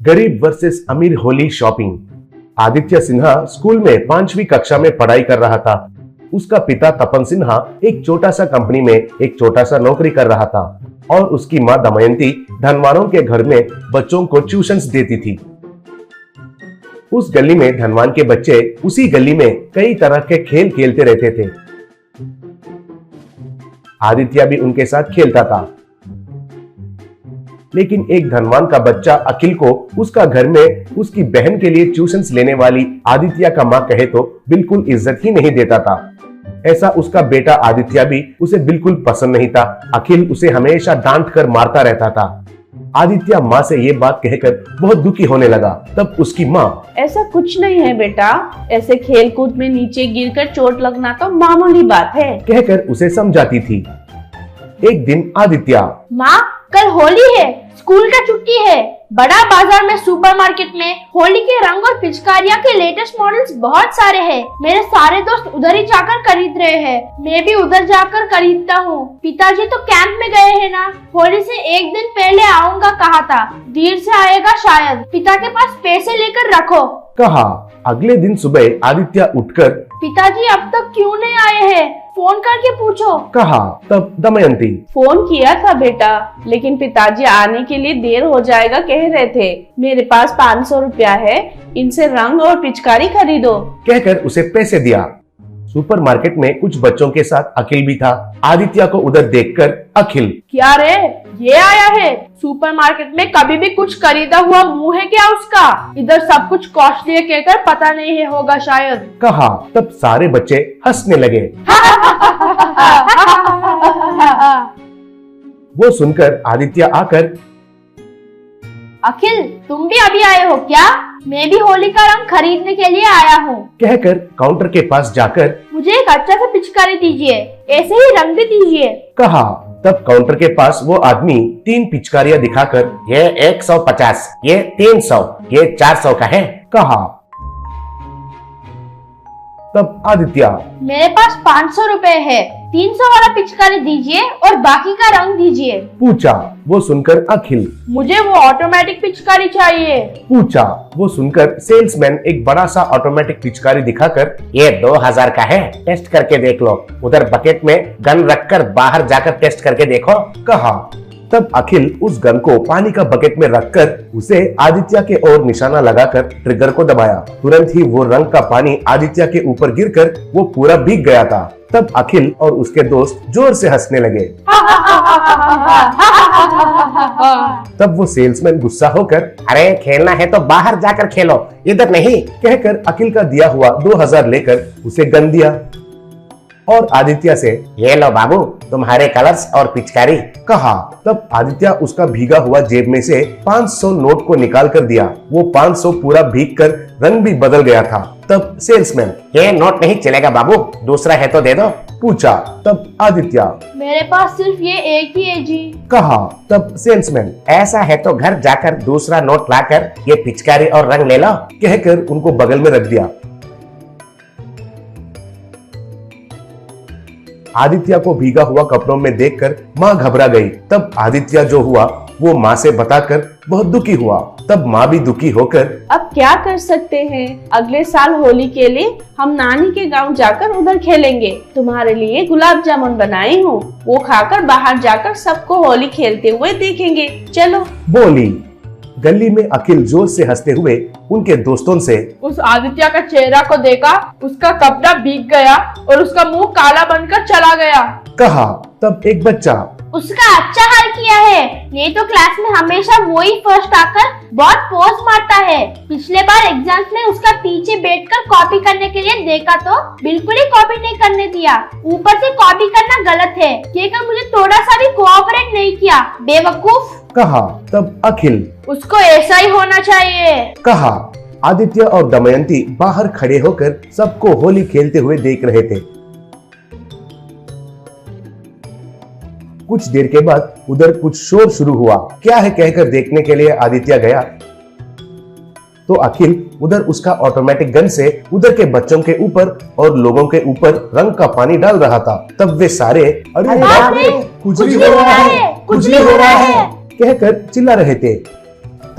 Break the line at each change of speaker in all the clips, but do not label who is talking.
गरीब वर्सेस अमीर Holi shopping. Aditya Sinha school में 5वीं कक्षा में पढ़ाई कर रहा था। उसका पिता तपन सिन्हा एक छोटा सा कंपनी में एक छोटा सा नौकरी कर रहा था और उसकी माँ दमयंती धनवानों के घर में बच्चों को ट्यूशंस देती थी। उस गली में धनवान के बच्चे उसी गली में कई तरह के खेल खेलते रहते थे। आदित्य भी उनके साथ खेलता था, लेकिन एक धनवान का बच्चा अखिल को उसका घर में उसकी बहन के लिए ट्यूशंस लेने वाली आदित्य का माँ कहे तो बिल्कुल इज्जत ही नहीं देता था। ऐसा उसका बेटा आदित्य भी उसे बिल्कुल पसंद नहीं था। अखिल उसे हमेशा डांट कर मारता रहता था। आदित्य माँ से ये बात कहकर बहुत दुखी होने लगा। तब उसकी माँ,
ऐसा कुछ नहीं है बेटा, ऐसे खेल कूद में नीचे गिरकर चोट लगना तो मामूली बात है,
कहकर उसे समझाती थी। एक दिन आदित्य,
माँ कल होली है, स्कूल का छुट्टी है। बड़ा बाजार में सुपरमार्केट में होली के रंग और पिचकारियाँ के लेटेस्ट मॉडल्स बहुत सारे हैं। मेरे सारे दोस्त उधर ही जाकर खरीद रहे हैं, मैं भी उधर जाकर खरीदता हूँ। पिताजी तो कैंप में गए हैं ना, होली से एक दिन पहले आऊंगा कहा था, देर से आएगा शायद। पिता के पास पैसे लेकर रखो,
कहा। अगले दिन सुबह आदित्य उठकर,
पिताजी अब तक क्यों नहीं आए हैं, फोन करके पूछो,
कहा। तब दमयंती,
फोन किया था बेटा, लेकिन पिताजी आने के लिए देर हो जाएगा कह रहे थे। मेरे पास 500 रुपया है, इनसे रंग और पिचकारी खरीदो,
कहकर उसे पैसे दिया। सुपरमार्केट में कुछ बच्चों के साथ अखिल भी था। आदित्य को उधर देखकर अखिल,
क्या रे ये आया है? सुपरमार्केट में कभी भी कुछ खरीदा हुआ मुंह है क्या उसका? इधर सब कुछ कॉस्टली है कहकर पता नहीं है होगा शायद,
कहा। तब सारे बच्चे हंसने लगे। वो सुनकर आदित्य आकर,
अखिल तुम भी अभी आए हो क्या? मैं भी होली का रंग खरीदने के लिए आया हूँ,
कहकर काउंटर के पास जाकर,
मुझे एक अच्छा सा पिचकारी दीजिए, ऐसे ही रंग भी दीजिए,
कहा। तब काउंटर के पास वो आदमी 3 पिचकारियां दिखाकर, ये 150, ये 300, ये 400 का है, कहा। तब आदित्य,
मेरे पास 500 रुपए है, 300 वाला पिचकारी दीजिए और बाकी का रंग दीजिए,
पूछा। वो सुनकर अखिल,
मुझे वो ऑटोमेटिक पिचकारी चाहिए,
पूछा। वो सुनकर सेल्समैन एक बड़ा सा ऑटोमेटिक पिचकारी दिखाकर, ये 2000 का है, टेस्ट करके देख लो, उधर बकेट में गन रखकर बाहर जाकर टेस्ट करके देखो, कहा। तब अखिल उस गन को पानी का बकेट में रखकर उसे आदित्य के ओर निशाना लगाकर ट्रिगर को दबाया। तुरंत ही वो रंग का पानी आदित्य के ऊपर गिरकर वो पूरा भीग गया था। तब अखिल और उसके दोस्त जोर से हंसने लगे। तब वो सेल्समैन गुस्सा होकर, अरे खेलना है तो बाहर जाकर खेलो, इधर नहीं, कहकर अखिल का दिया हुआ 2000 लेकर उसे गन दिया और आदित्य से, ये लो बाबू तुम्हारे कलर्स और पिचकारी, कहा। तब आदित्य उसका भीगा हुआ जेब में से 500 नोट को निकाल कर दिया। वो 500 पूरा भीग कर रंग भी बदल गया था। तब सेल्समैन, ये नोट नहीं चलेगा बाबू, दूसरा है तो दे दो, पूछा। तब आदित्य,
मेरे पास सिर्फ ये एक ही है जी,
कहा। तब सेल्समैन, ऐसा है तो घर जाकर दूसरा नोट लाकर ये पिचकारी और रंग ले लो, कहकर उनको बगल में रख दिया। आदित्य को भीगा हुआ कपड़ों में देखकर माँ घबरा गई। तब आदित्य जो हुआ वो माँ से बताकर बहुत दुखी हुआ। तब माँ भी दुखी होकर,
अब क्या कर सकते हैं, अगले साल होली के लिए हम नानी के गांव जाकर उधर खेलेंगे। तुम्हारे लिए गुलाब जामुन बनाई हूँ, वो खाकर बाहर जाकर सबको होली खेलते हुए देखेंगे, चलो,
बोली। गली में अखिल जोर से हंसते हुए उनके दोस्तों से,
उस आदित्य का चेहरा को देखा, उसका कपड़ा भीग गया और उसका मुंह काला बनकर चला गया,
कहा। तब एक बच्चा,
उसका अच्छा हाल किया है, नहीं तो क्लास में हमेशा वो ही फर्स्ट आकर बहुत पोज मारता है। पिछले बार एग्जाम्स में उसका पीछे बैठकर कॉपी करने के लिए देखा तो बिल्कुल ही कॉपी नहीं करने दिया, ऊपर से कॉपी करना गलत है, कहकर मुझे थोड़ा सा भी कोऑपरेट नहीं किया, बेवकूफ,
कहा। तब अखिल,
उसको ऐसा ही होना चाहिए,
कहा। आदित्य और दमयंती बाहर खड़े होकर सबको होली खेलते हुए देख रहे थे। कुछ देर के बाद उधर कुछ शोर शुरू हुआ। क्या है कहकर देखने के लिए आदित्य गया तो अखिल उधर उसका ऑटोमेटिक गन से उधर के बच्चों के ऊपर और लोगों के ऊपर रंग का पानी डाल रहा था। तब वे सारे, अरे बाप रे, कुछ भी हो रहा है, कुछ भी हो रहा है, कहकर चिल्ला रहे थे।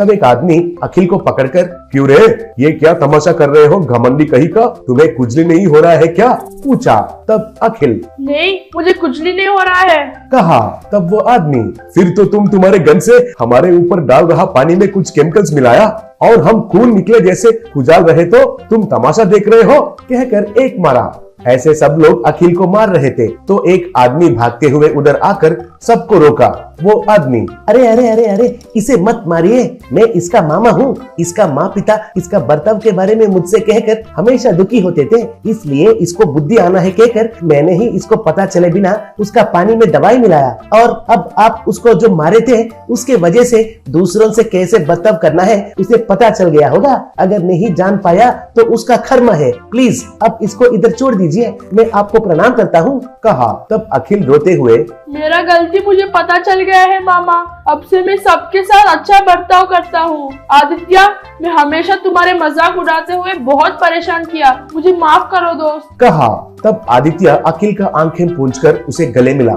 तब एक आदमी अखिल को पकड़कर, क्यों रे, ये क्या तमाशा कर रहे हो घमंडी कहीं का, तुम्हें खुजली नहीं हो रहा है क्या, पूछा। तब अखिल,
नहीं, मुझे खुजली नहीं हो रहा है,
कहा। तब वो आदमी, फिर तो तुम तुम्हारे गन से हमारे ऊपर डाल रहा पानी में कुछ केमिकल्स मिलाया और हम खून निकले जैसे खुजाल रहे तो तुम तमाशा देख रहे हो, कहकर एक मारा। ऐसे सब लोग अखिल को मार रहे थे तो एक आदमी भागते हुए उधर आकर सबको रोका। वो आदमी, अरे अरे अरे अरे, इसे मत मारिए, मैं इसका मामा हूँ। इसका माँ पिता इसका बर्ताव के बारे में मुझसे कहकर हमेशा दुखी होते थे, इसलिए इसको बुद्धि आना है कहकर मैंने ही इसको पता चले बिना उसका पानी में दवाई मिलाया, और अब आप उसको जो मारे थे उसके वजह से दूसरों से कैसे बर्ताव करना है उसे पता चल गया होगा। अगर नहीं जान पाया तो उसका कर्म है, प्लीज अब इसको इधर छोड़ दीजिए, मैं आपको प्रणाम करता हूँ, कहा। तब अखिल रोते हुए,
मेरा गलती मुझे पता चल गया है मामा, अब से मैं सबके साथ अच्छा बर्ताव करता हूँ। आदित्य, मैं हमेशा तुम्हारे मजाक उड़ाते हुए बहुत परेशान किया, मुझे माफ करो दोस्त,
कहा। तब आदित्य अखिल का आंखें पूंझकर उसे गले मिला।